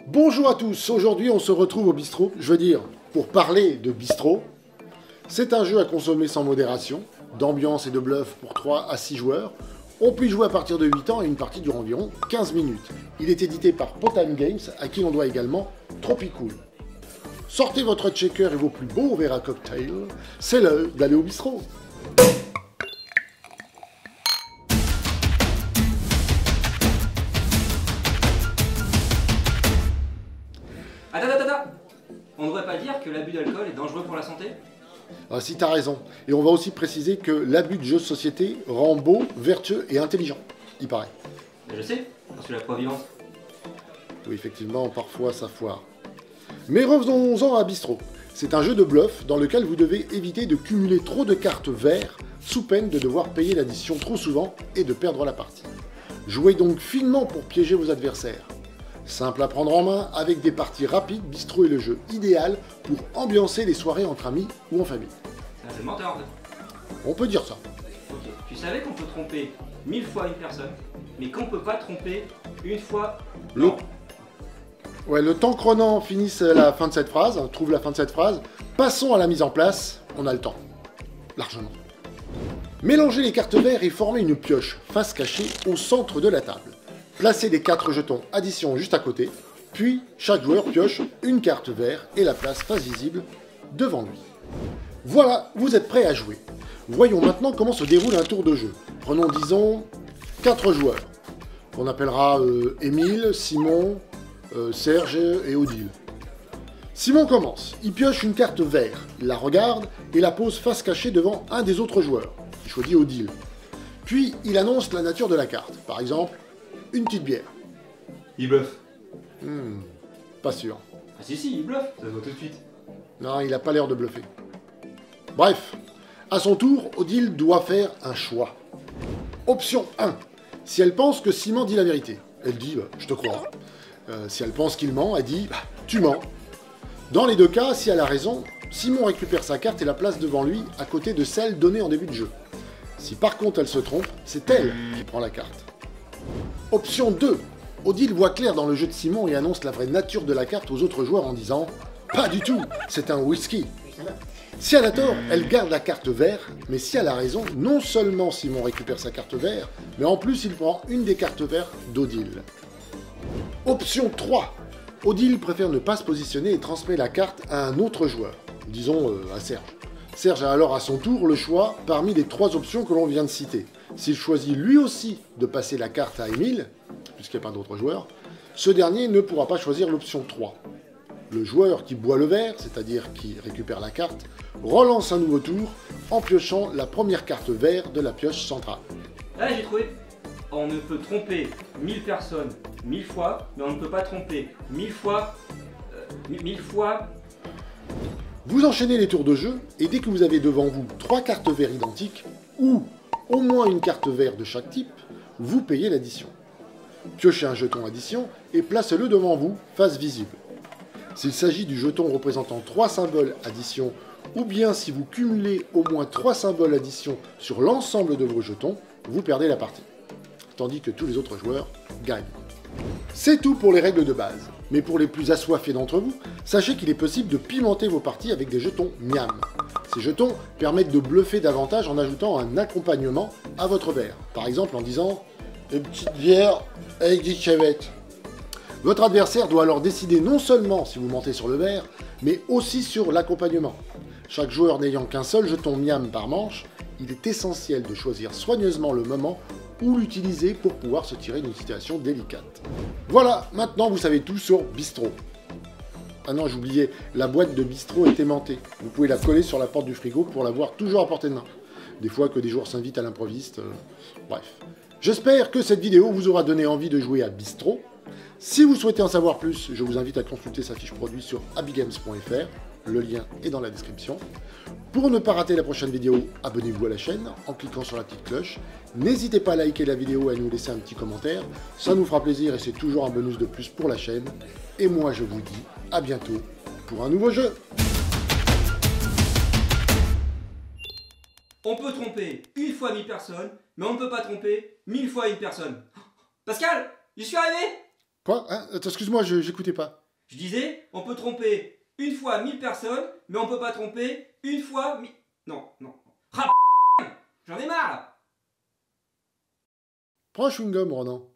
Bonjour à tous, aujourd'hui on se retrouve au bistrot, pour parler de bistrot. C'est un jeu à consommer sans modération, d'ambiance et de bluff pour 3 à 6 joueurs. On peut y jouer à partir de 8 ans et une partie dure environ 15 minutes. Il est édité par Potan Games, à qui l'on doit également Tropicool. Sortez votre checker et vos plus beaux verres à cocktail, c'est l'heure d'aller au bistrot. Attends. On ne devrait pas dire que l'abus d'alcool est dangereux pour la santé? Ah, si t'as raison. Et on va aussi préciser que l'abus de jeux de société rend beau, vertueux et intelligent, il paraît. Mais je sais, parce que la providence. Oui, effectivement, parfois ça foire. Mais revenons-en à Bistrot. C'est un jeu de bluff dans lequel vous devez éviter de cumuler trop de cartes vertes sous peine de devoir payer l'addition trop souvent et de perdre la partie. Jouez donc finement pour piéger vos adversaires. Simple à prendre en main, avec des parties rapides, Bistrot est le jeu idéal pour ambiancer les soirées entre amis ou en famille. C'est un jeu menteur en fait. On peut dire ça. Ok, tu savais qu'on peut tromper 1000 fois une personne, mais qu'on peut pas tromper une fois... Non. Ouais, le temps chronant finisse la fin de cette phrase, trouve la fin de cette phrase. Passons à la mise en place, on a le temps. Largement. Mélangez les cartes vertes et formez une pioche face cachée au centre de la table. Placez les 4 jetons addition juste à côté, puis chaque joueur pioche une carte verte et la place face visible devant lui. Voilà, vous êtes prêts à jouer. Voyons maintenant comment se déroule un tour de jeu. Prenons, disons, 4 joueurs, qu'on appellera Émile, Simon, Serge et Odile. Simon commence. Il pioche une carte verte, il la regarde et la pose face cachée devant un des autres joueurs. Il choisit Odile. Puis il annonce la nature de la carte. Par exemple, une petite bière. Il bluffe. Pas sûr. Ah si, il bluffe, ça se voit tout de suite. Non, il n'a pas l'air de bluffer. Bref, à son tour, Odile doit faire un choix. Option 1. Si elle pense que Simon dit la vérité, elle dit je te crois. Si elle pense qu'il ment, elle dit tu mens. Dans les deux cas, si elle a raison, Simon récupère sa carte et la place devant lui à côté de celle donnée en début de jeu. Si par contre elle se trompe, c'est elle qui prend la carte. Option 2. Odile voit clair dans le jeu de Simon et annonce la vraie nature de la carte aux autres joueurs en disant « Pas du tout, c'est un whisky ». Si elle a tort, elle garde la carte verte, mais si elle a raison, non seulement Simon récupère sa carte verte, mais en plus il prend une des cartes vertes d'Odile. Option 3. Odile préfère ne pas se positionner et transmet la carte à un autre joueur, disons à Serge. Serge a alors à son tour le choix parmi les 3 options que l'on vient de citer. S'il choisit lui aussi de passer la carte à Émile, puisqu'il n'y a pas d'autres joueurs, ce dernier ne pourra pas choisir l'option 3. Le joueur qui boit le verre, c'est-à-dire qui récupère la carte, relance un nouveau tour en piochant la première carte verte de la pioche centrale. Là j'ai trouvé. On ne peut tromper 1000 personnes 1000 fois, mais on ne peut pas tromper 1000 fois... 1000 fois... Vous enchaînez les tours de jeu, et dès que vous avez devant vous 3 cartes vertes identiques, ou au moins une carte verte de chaque type, vous payez l'addition. Piochez un jeton addition et placez-le devant vous, face visible. S'il s'agit du jeton représentant 3 symboles addition, ou bien si vous cumulez au moins 3 symboles addition sur l'ensemble de vos jetons, vous perdez la partie. Tandis que tous les autres joueurs gagnent. C'est tout pour les règles de base. Mais pour les plus assoiffés d'entre vous, sachez qu'il est possible de pimenter vos parties avec des jetons miam. Ces jetons permettent de bluffer davantage en ajoutant un accompagnement à votre verre. Par exemple en disant « une petite bière avec des crevettes ». Votre adversaire doit alors décider non seulement si vous mentez sur le verre, mais aussi sur l'accompagnement. Chaque joueur n'ayant qu'un seul jeton miam par manche, il est essentiel de choisir soigneusement le moment où l'utiliser pour pouvoir se tirer d'une situation délicate. Voilà, maintenant vous savez tout sur Bistrot. Ah non, j'oubliais, la boîte de Bistrot est aimantée. Vous pouvez la coller sur la porte du frigo pour l'avoir toujours à portée de main. Des fois que des joueurs s'invitent à l'improviste, bref. J'espère que cette vidéo vous aura donné envie de jouer à Bistrot. Si vous souhaitez en savoir plus, je vous invite à consulter sa fiche produit sur abigames.fr. Le lien est dans la description. Pour ne pas rater la prochaine vidéo, abonnez-vous à la chaîne en cliquant sur la petite cloche. N'hésitez pas à liker la vidéo et à nous laisser un petit commentaire. Ça nous fera plaisir et c'est toujours un bonus de plus pour la chaîne. Et moi je vous dis à bientôt pour un nouveau jeu. On peut tromper une fois 1000 personnes, mais on ne peut pas tromper 1000 fois une personne. Pascal, j'y suis arrivé! Quoi? Hein? Attends, excuse-moi, j'écoutais pas. Je disais, on peut tromper une fois 1000 personnes, mais on peut pas tromper une fois 1000... Non, non. Ah, j'en ai marre là. Prends un chewing-gum, Ronan.